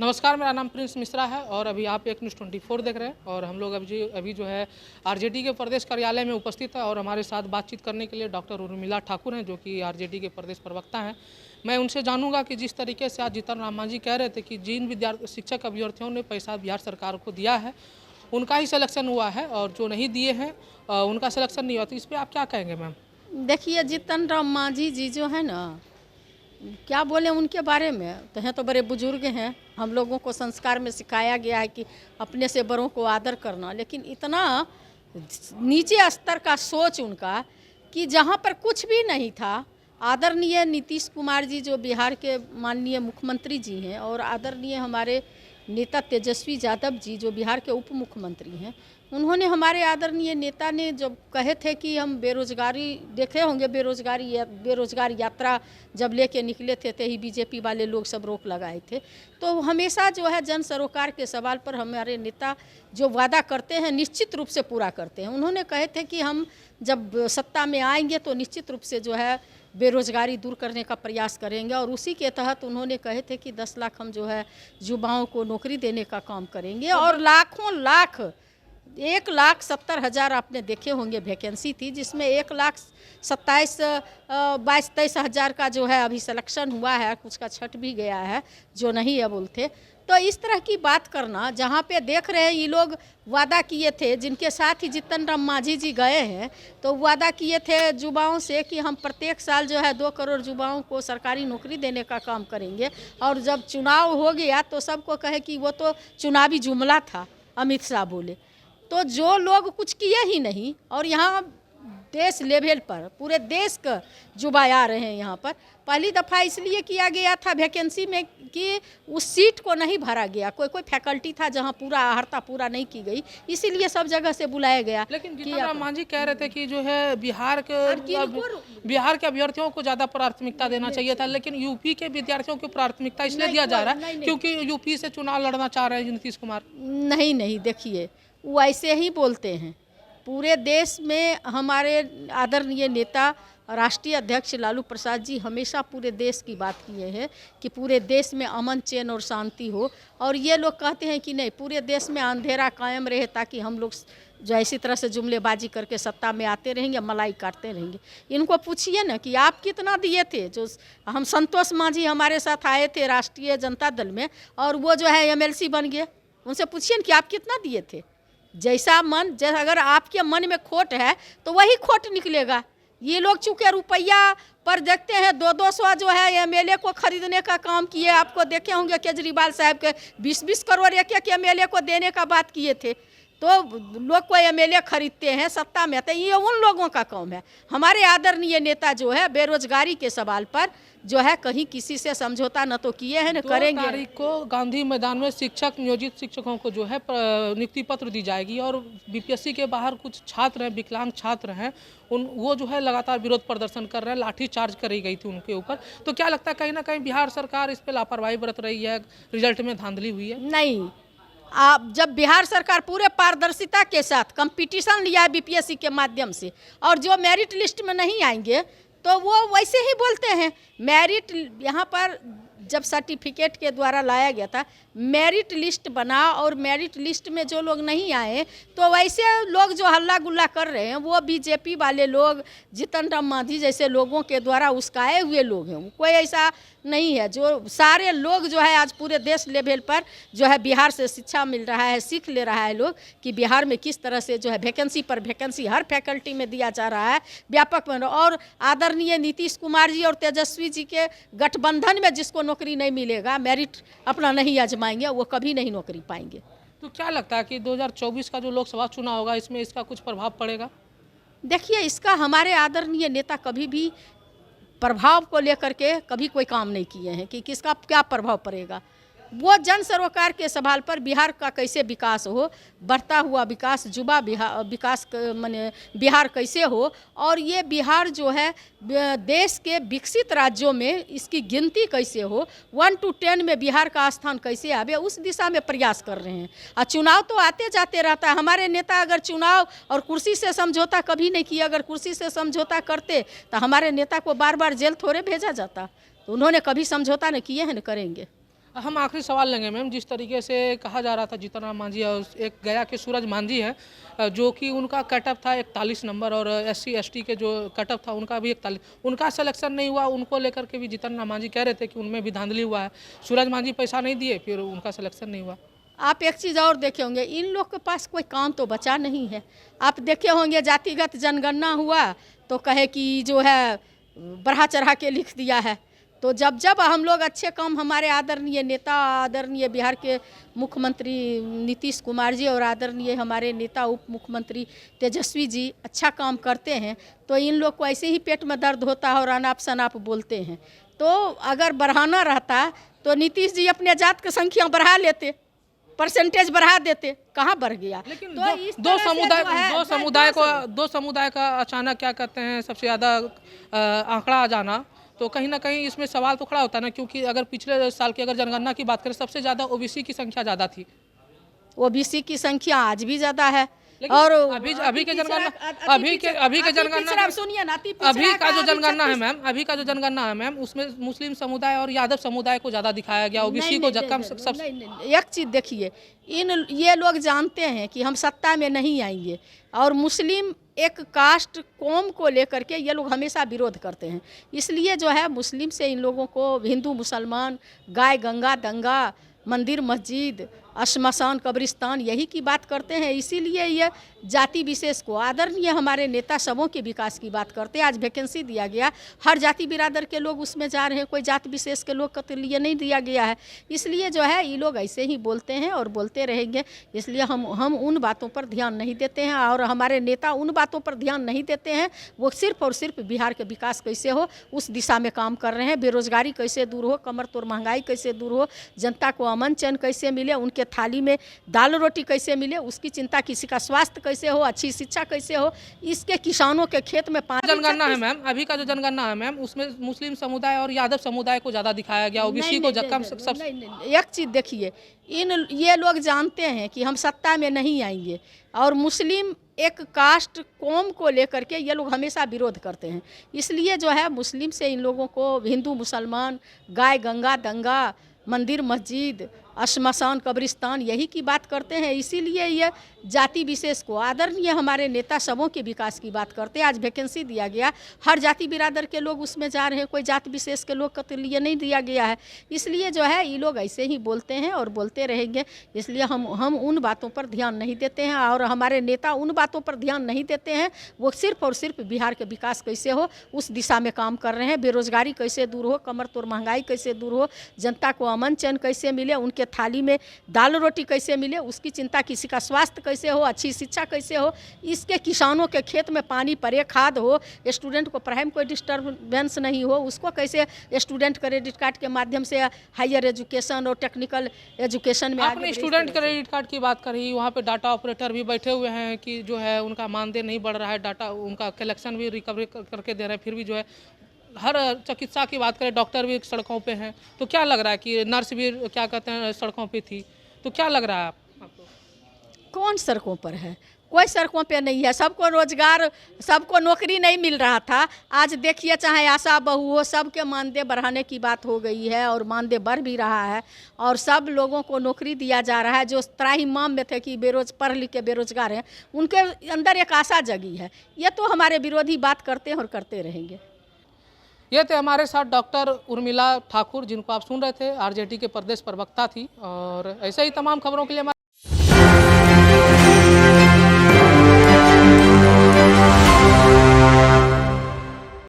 नमस्कार, मेरा नाम प्रिंस मिश्रा है और अभी आप एक न्यूज़ 24 देख रहे हैं और हम लोग अभी जो है आरजेडी के प्रदेश कार्यालय में उपस्थित है और हमारे साथ बातचीत करने के लिए डॉक्टर उर्मिला ठाकुर हैं जो कि आरजेडी के प्रदेश प्रवक्ता हैं। मैं उनसे जानूंगा कि जिस तरीके से आज जीतन राम मांझी कह रहे थे कि जिन शिक्षक अभ्यर्थियों ने पैसा बिहार सरकार को दिया है उनका ही सिलेक्शन हुआ है और जो नहीं दिए हैं उनका सिलेक्शन नहीं हुआ, तो इस पर आप क्या कहेंगे मैम? देखिए, जीतन राम मांझी जी जो है ना, क्या बोले उनके बारे में, तो हैं तो बड़े बुजुर्ग हैं। हम लोगों को संस्कार में सिखाया गया है कि अपने से बड़ों को आदर करना, लेकिन इतना नीचे स्तर का सोच उनका कि जहाँ पर कुछ भी नहीं था। आदरणीय नीतीश कुमार जी जो बिहार के माननीय मुख्यमंत्री जी हैं और आदरणीय हमारे नेता तेजस्वी यादव जी जो बिहार के उप मुख्यमंत्री हैं, उन्होंने हमारे आदरणीय नेता ने जब कहे थे कि हम बेरोजगारी, देखे होंगे बेरोजगार यात्रा जब लेके निकले थे तो ही बीजेपी वाले लोग सब रोक लगाए थे। तो हमेशा जो है जन सरोकार के सवाल पर हमारे नेता जो वादा करते हैं निश्चित रूप से पूरा करते हैं। उन्होंने कहे थे कि हम जब सत्ता में आएंगे तो निश्चित रूप से जो है बेरोजगारी दूर करने का प्रयास करेंगे और उसी के तहत उन्होंने कहे थे कि 10 लाख हम जो है युवाओं को नौकरी देने का काम करेंगे और लाखों लाख 1,70,000 आपने देखे होंगे वैकेंसी थी, जिसमें 1,27,22,23 हज़ार का जो है अभी सिलेक्शन हुआ है, कुछ का छट भी गया है जो नहीं है बोलते। तो इस तरह की बात करना, जहाँ पे देख रहे हैं ये लोग वादा किए थे, जिनके साथ ही जीतन राम मांझी जी गए हैं, तो वादा किए थे युवाओं से कि हम प्रत्येक साल जो है 2 करोड़ युवाओं को सरकारी नौकरी देने का काम करेंगे। और जब चुनाव हो गया तो सबको कहे कि वो तो चुनावी जुमला था, अमित शाह बोले। तो जो लोग कुछ किए ही नहीं, और यहाँ देश लेवल पर पूरे देश का युवा आ रहे हैं यहाँ पर। पहली दफ़ा इसलिए किया गया था वैकेंसी में कि उस सीट को नहीं भरा गया, कोई फैकल्टी था जहाँ पूरा आहर्ता पूरा नहीं की गई, इसीलिए सब जगह से बुलाया गया। लेकिन जीतन राम मांझी कह रहे थे कि जो है बिहार के अभ्यर्थियों को ज़्यादा प्राथमिकता देना चाहिए था, लेकिन यूपी के विद्यार्थियों को प्राथमिकता इसलिए दिया जा रहा है क्योंकि यूपी से चुनाव लड़ना चाह रहे हैं नीतीश कुमार। नहीं, देखिए वो ऐसे ही बोलते हैं। पूरे देश में हमारे आदरणीय नेता राष्ट्रीय अध्यक्ष लालू प्रसाद जी हमेशा पूरे देश की बात किए हैं कि पूरे देश में अमन चैन और शांति हो, और ये लोग कहते हैं कि नहीं, पूरे देश में अंधेरा कायम रहे ताकि हम लोग जो इसी तरह से जुमलेबाजी करके सत्ता में आते रहेंगे, मलाई काटते रहेंगे। इनको पूछिए ना कि आप कितना दिए थे। जो हम संतोष मांझी हमारे साथ आए थे राष्ट्रीय जनता दल में और वो जो है MLC बन गए, उनसे पूछिए ना कि आप कितना दिए थे। जैसा मन, जैसा अगर आपके मन में खोट है तो वही खोट निकलेगा। ये लोग चूँकि रुपया पर देखते हैं, 200 जो है MLA को खरीदने का काम किए। आपको देखे होंगे केजरीवाल साहब के 20-20 करोड़ एक MLA को देने का बात किए थे। तो लोग को MLA खरीदते हैं सत्ता में, तो ये उन लोगों का काम है। हमारे आदरणीय नेता जो है बेरोजगारी के सवाल पर जो है कहीं किसी से समझौता न तो किए हैं न करेंगे। 2 तारीख को गांधी मैदान में नियोजित शिक्षकों को जो है नियुक्ति पत्र दी जाएगी और BPSC के बाहर कुछ छात्र हैं, विकलांग छात्र हैं, वो जो है लगातार विरोध प्रदर्शन कर रहे हैं, लाठी चार्ज करी गई थी उनके ऊपर। तो क्या लगता है कहीं ना कहीं बिहार सरकार इस पर लापरवाही बरत रही है, रिजल्ट में धांधली हुई है? नहीं, आप जब बिहार सरकार पूरे पारदर्शिता के साथ कंपटीशन लिया है BPSC के माध्यम से, और जो मेरिट लिस्ट में नहीं आएंगे तो वो वैसे ही बोलते हैं। मेरिट यहाँ पर जब सर्टिफिकेट के द्वारा लाया गया था, मेरिट लिस्ट बना और मेरिट लिस्ट में जो लोग नहीं आए तो वैसे लोग जो हल्ला गुल्ला कर रहे हैं वो बीजेपी वाले लोग, जीतन राम मांझी जैसे लोगों के द्वारा उस्काए हुए लोग हैं। कोई ऐसा नहीं है। जो सारे लोग जो है आज पूरे देश लेवल पर जो है बिहार से शिक्षा मिल रहा है, सीख ले रहा है लोग कि बिहार में किस तरह से जो है वैकेंसी पर वैकेंसी हर फैकल्टी में दिया जा रहा है व्यापक में। और आदरणीय नीतीश कुमार जी और तेजस्वी जी के गठबंधन में जिसको नौकरी नहीं मिलेगा, मेरिट अपना नहीं आजमाएंगे, वो कभी नहीं नौकरी पाएंगे। तो क्या लगता है कि 2024 का जो लोकसभा चुनाव होगा इसमें इसका कुछ प्रभाव पड़ेगा? देखिए, इसका हमारे आदरणीय नेता कभी भी प्रभाव को लेकर के कभी कोई काम नहीं किए हैं कि किसका क्या प्रभाव पड़ेगा। वो जन सरोकार के सवाल पर बिहार का कैसे विकास हो, बढ़ता हुआ विकास, युवा विकास माने बिहार कैसे हो, और ये बिहार जो है देश के विकसित राज्यों में इसकी गिनती कैसे हो, 1 to 10 में बिहार का स्थान कैसे आवे, उस दिशा में प्रयास कर रहे हैं। और चुनाव तो आते जाते रहता है। हमारे नेता अगर चुनाव और कुर्सी से समझौता कभी नहीं किया, अगर कुर्सी से समझौता करते तो हमारे नेता को बार बार जेल थोड़े भेजा जाता। तो उन्होंने कभी समझौता नहीं किए हैं, न करेंगे। हम आखिरी सवाल लेंगे मैम। जिस तरीके से कहा जा रहा था जीतन राम मांझी और एक गया के सूरज मांझी है, जो कि उनका कटअप था 41 नंबर, और SC ST के जो कटअप था उनका भी 41, उनका सिलेक्शन नहीं हुआ। उनको लेकर के भी जीतन राम मांझी कह रहे थे कि उनमें भी धांधली हुआ है। सूरज मांझी पैसा नहीं दिए, फिर उनका सिलेक्शन नहीं हुआ। आप एक चीज़ और देखे होंगे, इन लोग के पास कोई काम तो बचा नहीं है। आप देखे होंगे जातिगत जनगणना हुआ तो कहे कि जो है बढ़ा चढ़ा के लिख दिया है। तो जब जब हम लोग अच्छे काम, हमारे आदरणीय नेता, आदरणीय बिहार के मुख्यमंत्री नीतीश कुमार जी और आदरणीय हमारे नेता उप मुख्यमंत्री तेजस्वी जी अच्छा काम करते हैं, तो इन लोग को ऐसे ही पेट में दर्द होता है और अनाप शनाप बोलते हैं। तो अगर बढ़ाना रहता तो नीतीश जी अपने जात की संख्या बढ़ा लेते, परसेंटेज बढ़ा देते, कहाँ बढ़ गया। लेकिन तो इस दो तरह से जो है, दो समुदाय का अचानक क्या कहते हैं सबसे ज़्यादा आंकड़ा आ जाना, तो कहीं ना कहीं इसमें सवाल तो खड़ा होता है ना। क्योंकि अगर पिछले साल की अगर जनगणना की बात करें, सबसे ज़्यादा OBC की संख्या ज़्यादा थी। OBC की संख्या आज भी ज़्यादा है। और अभी के जनगणना, सुनिए ना, अभी का जो जनगणना है मैम, अभी का जो जनगणना है मैम, उसमें मुस्लिम समुदाय और यादव समुदाय को ज़्यादा दिखाया गया, OBC को कम। सब एक चीज़ देखिए, ये लोग जानते हैं कि हम सत्ता में नहीं आएंगे, और मुस्लिम एक कास्ट कौम को लेकर के ये लोग हमेशा विरोध करते हैं। इसलिए जो है मुस्लिम से इन लोगों को हिंदू मुसलमान, गाय गंगा दंगा, मंदिर मस्जिद, श्मशान कब्रिस्तान, यही की बात करते हैं। इसीलिए ये जाति विशेष को, आदरणीय हमारे नेता सबों के विकास की बात करते हैं। आज वैकेंसी दिया गया, हर जाति बिरादर के लोग उसमें जा रहे हैं, कोई जाति विशेष के लोग के लिए नहीं दिया गया है। इसलिए जो है ये लोग ऐसे ही बोलते हैं और बोलते रहेंगे। इसलिए हम उन बातों पर ध्यान नहीं देते हैं, और हमारे नेता उन बातों पर ध्यान नहीं देते हैं। वो सिर्फ और सिर्फ बिहार के विकास कैसे हो उस दिशा में काम कर रहे हैं। बेरोजगारी कैसे दूर हो, कमर तोड़ महंगाई कैसे दूर हो, जनता को अमन चैन कैसे मिले, उनके थाली में दाल रोटी कैसे मिले उसकी चिंता, किसी का स्वास्थ्य कैसे हो, अच्छी शिक्षा कैसे हो, इसके किसानों के खेत में पानी। जनगणना है मैम, अभी का जो जनगणना है मैम, उसमें मुस्लिम समुदाय और यादव समुदाय को ज़्यादा दिखाया गया, OBC को कम। सब एक चीज़ देखिए, ये लोग जानते हैं कि हम सत्ता में नहीं आएंगे, और मुस्लिम एक कास्ट कौम को लेकर के ये लोग हमेशा विरोध करते हैं। इसलिए जो है मुस्लिम से इन लोगों को हिंदू मुसलमान, गाय गंगा दंगा, मंदिर मस्जिद, श्मशान कब्रिस्तान, यही की बात करते हैं। इसीलिए ये जाति विशेष को, आदरणीय हमारे नेता सबों के विकास की बात करते हैं। आज वैकेंसी दिया गया, हर जाति बिरादर के लोग उसमें जा रहे हैं, कोई जाति विशेष के लोग के लिए नहीं दिया गया है। इसलिए जो है ये लोग ऐसे ही बोलते हैं और बोलते रहेंगे। इसलिए हम उन बातों पर ध्यान नहीं देते हैं, और हमारे नेता उन बातों पर ध्यान नहीं देते हैं। वो सिर्फ और सिर्फ बिहार के विकास कैसे हो उस दिशा में काम कर रहे हैं। बेरोजगारी कैसे दूर हो, कमर तोड़ महंगाई कैसे दूर हो, जनता को अमन चैन कैसे मिले, उनके थाली में दाल रोटी कैसे मिले उसकी चिंता, किसी का स्वास्थ्य कैसे हो, अच्छी शिक्षा कैसे हो, इसके किसानों के खेत में पानी पड़े, खाद हो, स्टूडेंट को पढ़ाई में कोई डिस्टर्बेंस नहीं हो, उसको कैसे स्टूडेंट क्रेडिट कार्ड के माध्यम से हायर एजुकेशन और टेक्निकल एजुकेशन में। आपने स्टूडेंट क्रेडिट कार्ड की बात करी, वहाँ पे डाटा ऑपरेटर भी बैठे हुए हैं कि जो है उनका मानदेय नहीं बढ़ रहा है, डाटा उनका कलेक्शन भी रिकवरी करके दे रहे हैं, फिर भी जो है हर चिकित्सा की बात करें, डॉक्टर भी सड़कों पे हैं। तो क्या लग रहा है कि नर्स भी क्या कहते हैं सड़कों पे थी, तो क्या लग रहा है आपको? कौन सड़कों पर है? कोई सड़कों पे नहीं है। सबको रोजगार, सबको नौकरी नहीं मिल रहा था। आज देखिए, चाहे आशा बहू हो, सबके मानदेय बढ़ाने की बात हो गई है और मानदेय बढ़ भी रहा है, और सब लोगों को नौकरी दिया जा रहा है। जो त्राहिमाम में थे कि पढ़ लिख के बेरोजगार हैं, उनके अंदर एक आशा जगी है। ये तो हमारे विरोधी बात करते हैं और करते रहेंगे। ये थे हमारे साथ डॉक्टर उर्मिला ठाकुर, जिनको आप सुन रहे थे, RJD के प्रदेश प्रवक्ता थी। और ऐसे ही तमाम खबरों के लिए